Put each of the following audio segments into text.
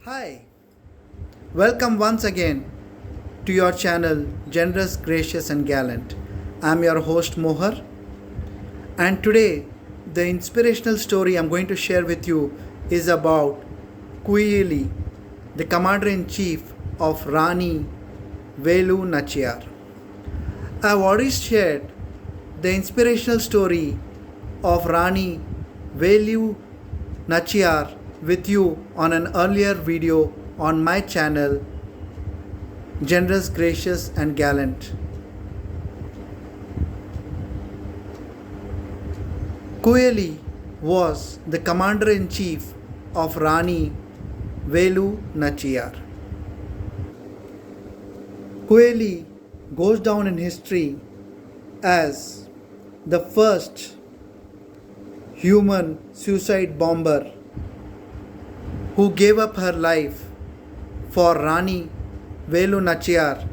Hi, welcome once again to your channel Generous, Gracious and Gallant. I'm your host Mohar, and today the inspirational story I'm going to share with you is about Kuyili, the commander in chief of Rani Velu Nachiyar. I've already shared the inspirational story of Rani Velu Nachiyar with you on an earlier video on my channel Generous, Gracious and Gallant. Kuyeli was the commander in chief of Rani Velu Nachiyar. Kuyeli goes down in history as the first human suicide bomber who gave up her life for Rani Velu Nachiyar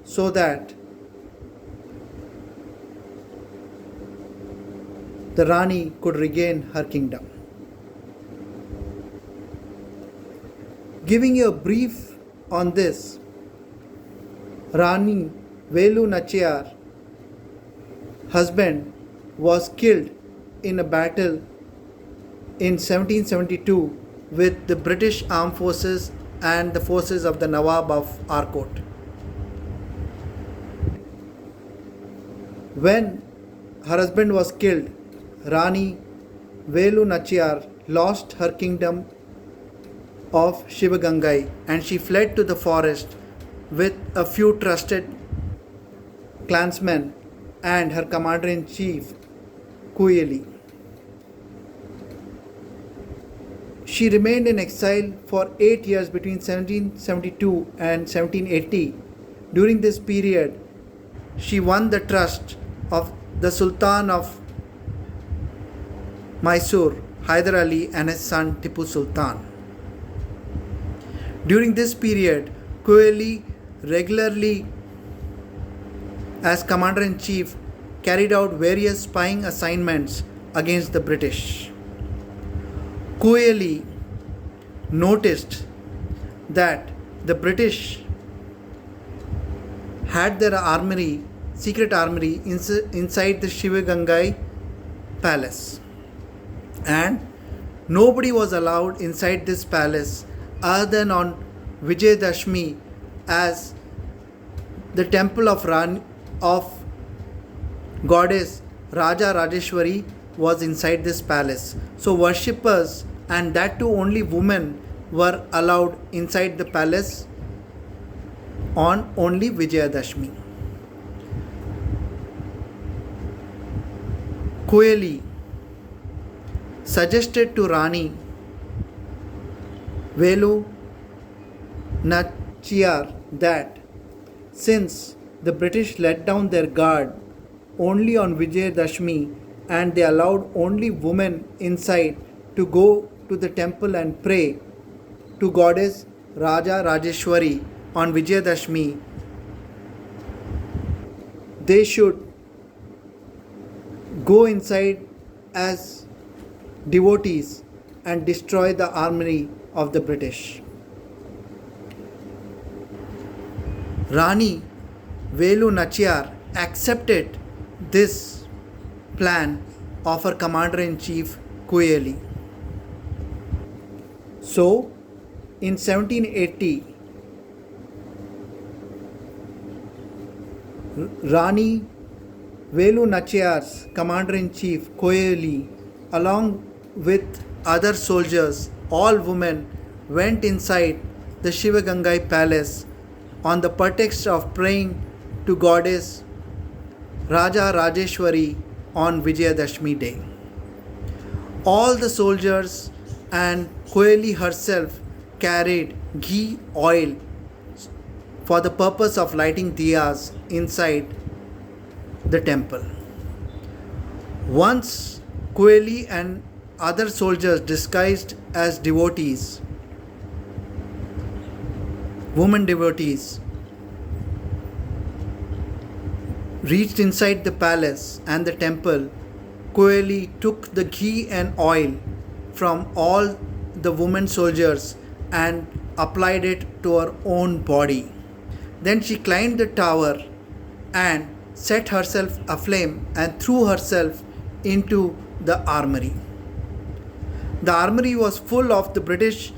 so that the Rani could regain her kingdom. Giving you a brief on this, Rani Velu Nachiyar husband was killed in a battle in 1772 with the British Armed Forces and the forces of the Nawab of Arcot. When her husband was killed, Rani Velu Nachiyar lost her kingdom of Shivagangai and she fled to the forest with a few trusted clansmen and her commander-in-chief Kuyeli. She remained in exile for 8 years between 1772 and 1780. During this period, she won the trust of the Sultan of Mysore, Hyder Ali, and his son Tipu Sultan. During this period, Kuyeli regularly, as commander-in-chief, carried out various spying assignments against the British. Kuyeli noticed that the British had their armory, secret armory, inside the Shivagangai palace, and nobody was allowed inside this palace other than on Vijayadashmi, as the temple of goddess Raja Rajeshwari was inside this palace. So worshippers, and that too only women, were allowed inside the palace on only Vijayadashmi. Kuyeli suggested to Rani Velu Nachiyar that since the British let down their guard only on Vijayadashmi and they allowed only women inside to go to the temple and pray to goddess Raja Rajeshwari on Vijayadashmi, they should go inside as devotees and destroy the armory of the British. Rani Velu Nachiyar accepted this plan of her commander-in-chief Kuyeli. So, in 1780, Rani Velu Nachiyar's commander-in-chief Kuyeli, along with other soldiers, all women, went inside the Shivagangai palace on the pretext of praying to goddess Raja Rajeshwari on Vijayadashmi day. All the soldiers and Kuyeli herself carried ghee oil for the purpose of lighting diyas inside the temple. Once Kuyeli and other soldiers disguised as devotees, women devotees, reached inside the palace and the temple, Kuyeli took the ghee and oil from all the women soldiers and applied it to her own body. Then she climbed the tower and set herself aflame and threw herself into the armory. The armory was full of the British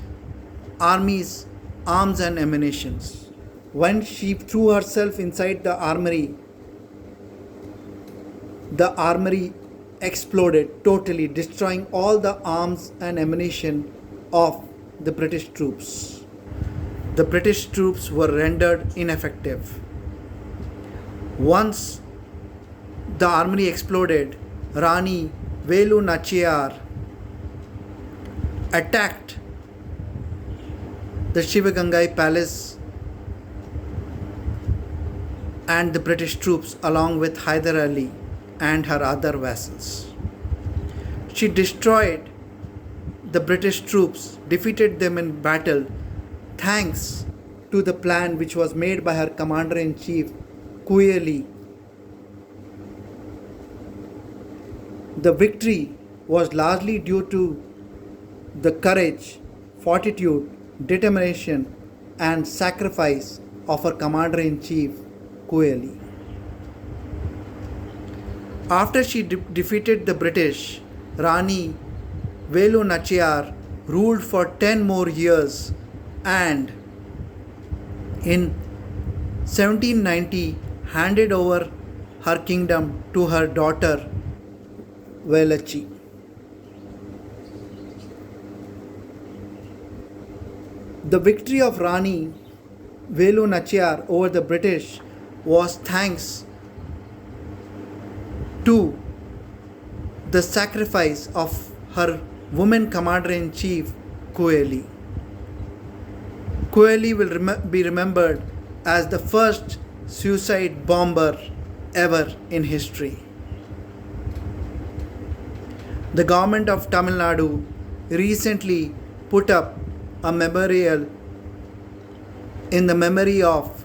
Army's arms and ammunitions. When she threw herself inside the armory exploded totally, destroying all the arms and ammunition of the British troops. The British troops were rendered ineffective. Once the armory exploded, Rani Velu Nachiyar attacked the Shivagangai palace and the British troops along with Hyder Ali and her other vassals. She destroyed the British troops, defeated them in battle thanks to the plan which was made by her commander-in-chief Kuyeli. The victory was largely due to the courage, fortitude, determination and sacrifice of her commander-in-chief Kuyeli. After she defeated the British, Rani Velu Nachiyar ruled for 10 more years and in 1790 handed over her kingdom to her daughter Velachi. The victory of Rani Velu Nachiyar over the British was thanks to the sacrifice of her woman commander-in-chief Kuyeli. Kuyeli will be remembered as the first suicide bomber ever in history. The government of Tamil Nadu recently put up a memorial in the memory of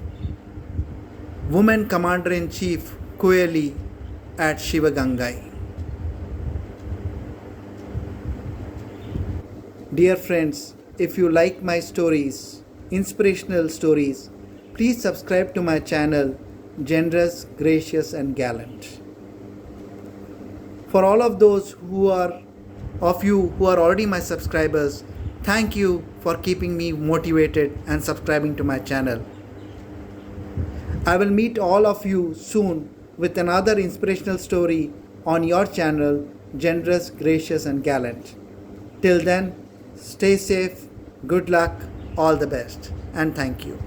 woman commander-in-chief Kuyeli at Shivagangai. Dear friends, if you like my stories, inspirational stories, please subscribe to my channel, Generous, Gracious and Gallant. For all of those of you who are already my subscribers, thank you for keeping me motivated and subscribing to my channel. I will meet all of you soon with another inspirational story on your channel, Generous, Gracious and Gallant. Till then, stay safe, good luck, all the best, and thank you.